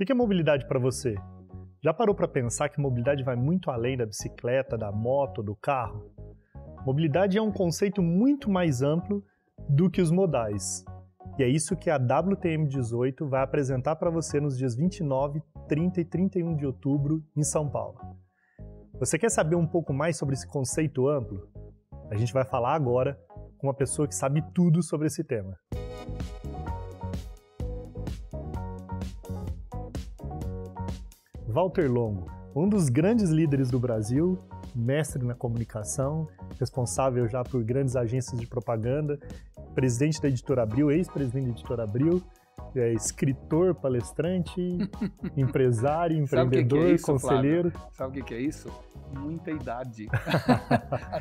que é mobilidade para você? Já parou para pensar que mobilidade vai muito além da bicicleta, da moto, do carro? Mobilidade é um conceito muito mais amplo do que os modais. E é isso que a WTM18 vai apresentar para você nos dias 29, 30 e 31 de outubro em São Paulo. Você quer saber um pouco mais sobre esse conceito amplo? A gente vai falar agora com uma pessoa que sabe tudo sobre esse tema. Walter Longo, um dos grandes líderes do Brasil, mestre na comunicação, responsável já por grandes agências de propaganda, presidente da Editora Abril, ex-presidente da Editora Abril, escritor, palestrante, empresário, empreendedor, conselheiro. Flávio? Sabe o que é isso? Muita idade.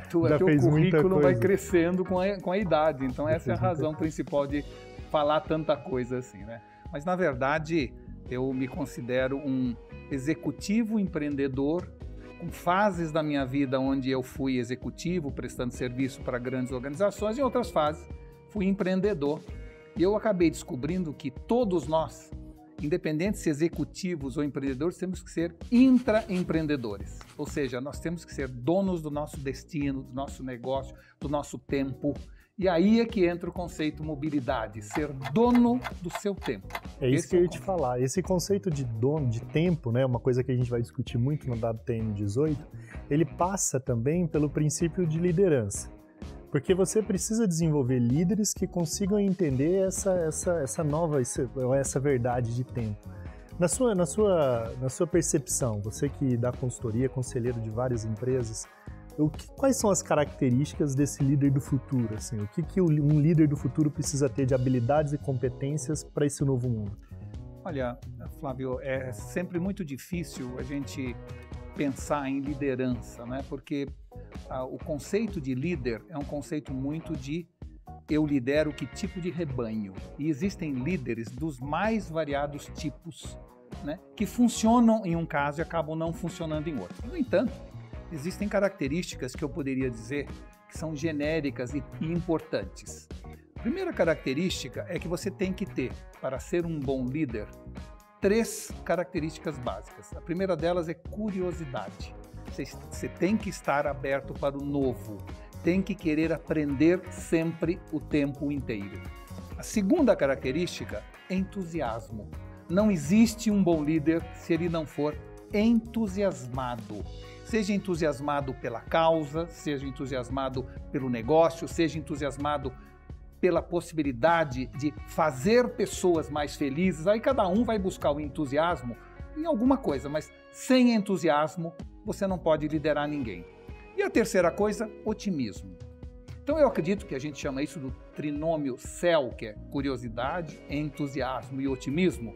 Teu currículo vai crescendo com a idade, então essa é a razão principal de falar tanta coisa assim, né? Mas na verdade eu me considero um executivo empreendedor, com fases da minha vida onde eu fui executivo, prestando serviço para grandes organizações, e em outras fases fui empreendedor. E eu acabei descobrindo que todos nós, independente se executivos ou empreendedores, temos que ser intraempreendedores. Ou seja, nós temos que ser donos do nosso destino, do nosso negócio, do nosso tempo. E aí é que entra o conceito mobilidade, ser dono do seu tempo. É isso que eu ia te falar. Esse conceito de dono de tempo, né, uma coisa que a gente vai discutir muito no WTM18, ele passa também pelo princípio de liderança. Porque você precisa desenvolver líderes que consigam entender essa verdade de tempo. Na sua percepção, você que dá consultoria, conselheiro de várias empresas, quais são as características desse líder do futuro? Assim? O que um líder do futuro precisa ter de habilidades e competências para esse novo mundo? Olha, Flávio, é sempre muito difícil a gente pensar em liderança, né? Porque o conceito de líder é um conceito muito de eu lidero que tipo de rebanho. E existem líderes dos mais variados tipos, né? Que funcionam em um caso e acabam não funcionando em outro. No entanto, existem características que eu poderia dizer que são genéricas e importantes. A primeira característica é que você tem que ter, para ser um bom líder, 3 características básicas. A primeira delas é curiosidade. Você tem que estar aberto para o novo, tem que querer aprender sempre o tempo inteiro. A segunda característica é entusiasmo. Não existe um bom líder se ele não for entusiasmado. Seja entusiasmado pela causa, seja entusiasmado pelo negócio, seja entusiasmado pela possibilidade de fazer pessoas mais felizes. Aí cada um vai buscar o entusiasmo em alguma coisa, mas sem entusiasmo você não pode liderar ninguém. E a terceira coisa, otimismo. Então eu acredito que a gente chama isso do trinômio CEL, que é curiosidade, entusiasmo e otimismo.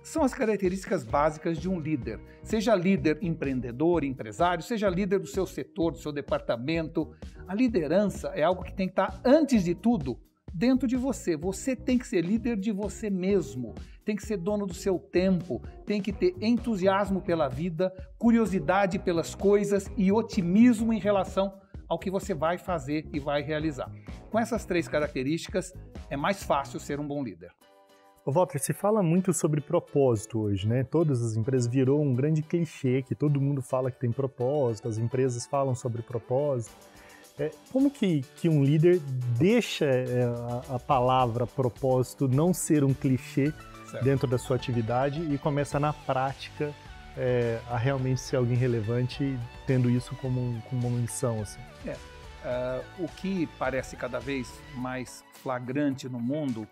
São as características básicas de um líder. Seja líder empreendedor, empresário, seja líder do seu setor, do seu departamento. A liderança é algo que tem que estar, antes de tudo, dentro de você. Você tem que ser líder de você mesmo, tem que ser dono do seu tempo, tem que ter entusiasmo pela vida, curiosidade pelas coisas e otimismo em relação ao que você vai fazer e vai realizar. Com essas 3 características, é mais fácil ser um bom líder. Walter, se fala muito sobre propósito hoje, né? Todas as empresas virou um grande clichê que todo mundo fala que tem propósito, as empresas falam sobre propósito. Como que um líder deixa a palavra propósito não ser um clichê dentro da sua atividade e começa na prática a realmente ser alguém relevante, tendo isso como uma missão? Assim? O que parece cada vez mais flagrante no mundo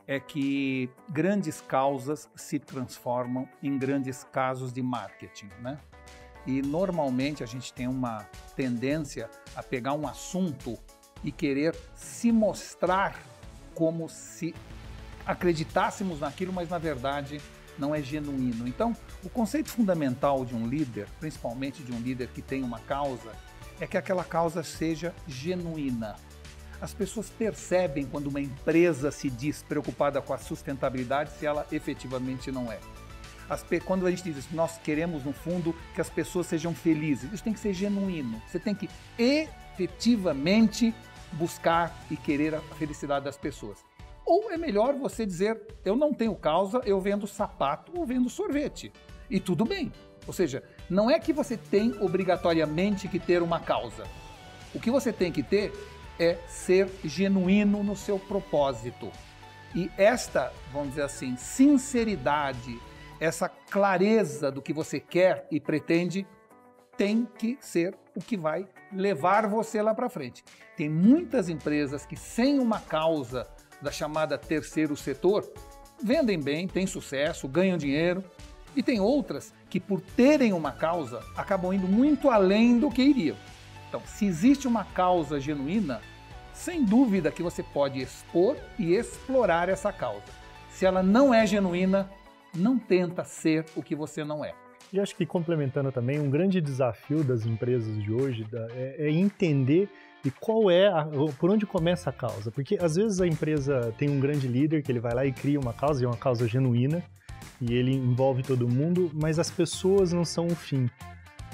é que grandes causas se transformam em grandes casos de marketing, né? E normalmente a gente tem uma tendência a pegar um assunto e querer se mostrar como se acreditássemos naquilo, mas na verdade não é genuíno. Então, o conceito fundamental de um líder, principalmente de um líder que tem uma causa, é que aquela causa seja genuína. As pessoas percebem quando uma empresa se diz preocupada com a sustentabilidade se ela efetivamente não é. Quando a gente diz que nós queremos, no fundo, que as pessoas sejam felizes, isso tem que ser genuíno. Você tem que efetivamente buscar e querer a felicidade das pessoas. Ou é melhor você dizer, eu não tenho causa, eu vendo sapato ou vendo sorvete. E tudo bem. Ou seja, não é que você tem obrigatoriamente que ter uma causa. O que você tem que ter é ser genuíno no seu propósito. E esta, vamos dizer assim, sinceridade, essa clareza do que você quer e pretende, tem que ser o que vai levar você lá para frente. Tem muitas empresas que, sem uma causa da chamada terceiro setor, vendem bem, têm sucesso, ganham dinheiro. E tem outras que, por terem uma causa, acabam indo muito além do que iriam. Então, se existe uma causa genuína, sem dúvida que você pode expor e explorar essa causa. Se ela não é genuína, não tenta ser o que você não é. E acho que, complementando também, um grande desafio das empresas de hoje é entender qual é, por onde começa a causa. Porque às vezes a empresa tem um grande líder que ele vai lá e cria uma causa, e é uma causa genuína, e ele envolve todo mundo, mas as pessoas não são o fim.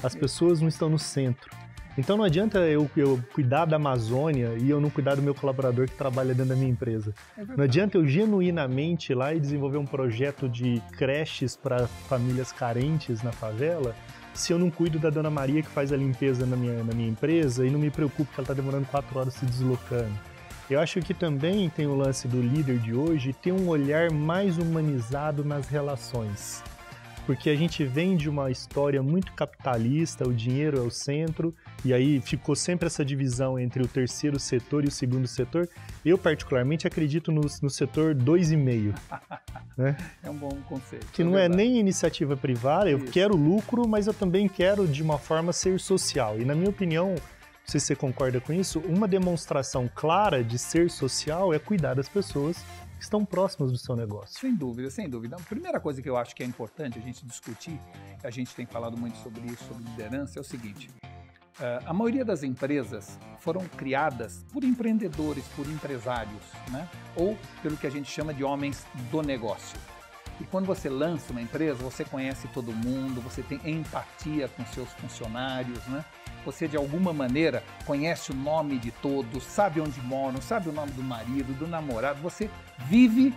As pessoas não estão no centro. Então não adianta eu cuidar da Amazônia e eu não cuidar do meu colaborador que trabalha dentro da minha empresa. Não adianta eu genuinamente ir lá e desenvolver um projeto de creches para famílias carentes na favela se eu não cuido da Dona Maria que faz a limpeza na minha empresa e não me preocupo que ela está demorando 4 horas se deslocando. Eu acho que também tem o lance do líder de hoje ter um olhar mais humanizado nas relações. Porque a gente vem de uma história muito capitalista, o dinheiro é o centro, e aí ficou sempre essa divisão entre o terceiro setor e o segundo setor. Eu, particularmente, acredito no setor 2,5. Né? É um bom conceito. Que não é nem iniciativa privada, eu quero lucro, mas eu também quero, de uma forma, ser social. E, na minha opinião, não sei se você concorda com isso, uma demonstração clara de ser social é cuidar das pessoas que estão próximas do seu negócio. Sem dúvida, sem dúvida. A primeira coisa que eu acho que é importante a gente discutir, a gente tem falado muito sobre isso, sobre liderança, é o seguinte. A maioria das empresas foram criadas por empreendedores, por empresários, né? Ou pelo que a gente chama de homens do negócio. E quando você lança uma empresa, você conhece todo mundo, você tem empatia com seus funcionários, né? Você, de alguma maneira, conhece o nome de todos, sabe onde moram, sabe o nome do marido, do namorado. Você vive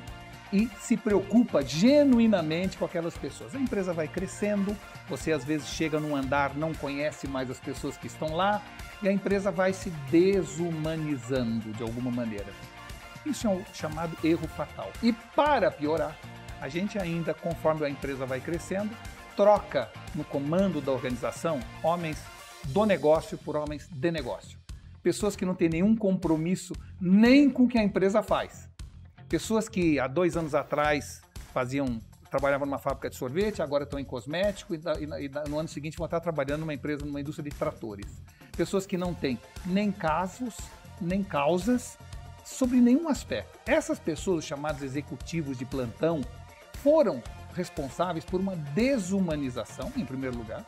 e se preocupa genuinamente com aquelas pessoas. A empresa vai crescendo, você às vezes chega num andar, não conhece mais as pessoas que estão lá, e a empresa vai se desumanizando de alguma maneira. Isso é um chamado erro fatal. E para piorar, a gente ainda, conforme a empresa vai crescendo, troca no comando da organização homens do negócio por homens de negócio. Pessoas que não têm nenhum compromisso nem com o que a empresa faz. Pessoas que há 2 anos atrás trabalhavam numa fábrica de sorvete, agora estão em cosmético e no ano seguinte vão estar trabalhando numa empresa, numa indústria de tratores. Pessoas que não têm nem casos, nem causas sobre nenhum aspecto. Essas pessoas, chamados executivos de plantão, foram responsáveis por uma desumanização, em primeiro lugar,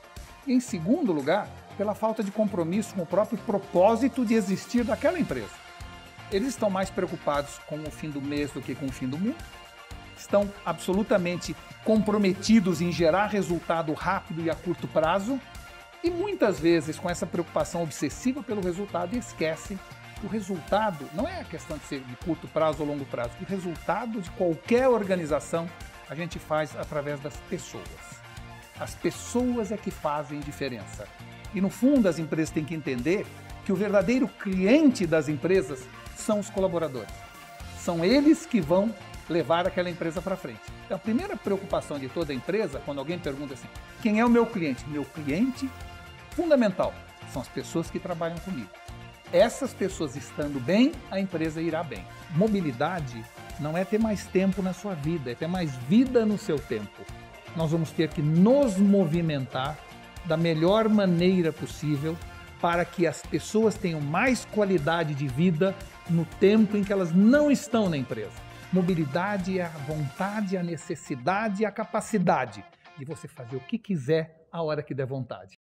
e em segundo lugar, pela falta de compromisso com o próprio propósito de existir daquela empresa. Eles estão mais preocupados com o fim do mês do que com o fim do mundo, estão absolutamente comprometidos em gerar resultado rápido e a curto prazo, e muitas vezes com essa preocupação obsessiva pelo resultado esquecem que o resultado não é a questão de ser de curto prazo ou longo prazo, o resultado de qualquer organização a gente faz através das pessoas. As pessoas é que fazem diferença. E no fundo as empresas têm que entender que o verdadeiro cliente das empresas são os colaboradores. São eles que vão levar aquela empresa para frente. Então, a primeira preocupação de toda empresa, quando alguém pergunta assim, quem é o meu cliente? Meu cliente fundamental são as pessoas que trabalham comigo. Essas pessoas estando bem, a empresa irá bem. Mobilidade não é ter mais tempo na sua vida, é ter mais vida no seu tempo. Nós vamos ter que nos movimentar da melhor maneira possível para que as pessoas tenham mais qualidade de vida no tempo em que elas não estão na empresa. Mobilidade é a vontade, a necessidade e a capacidade de você fazer o que quiser a hora que der vontade.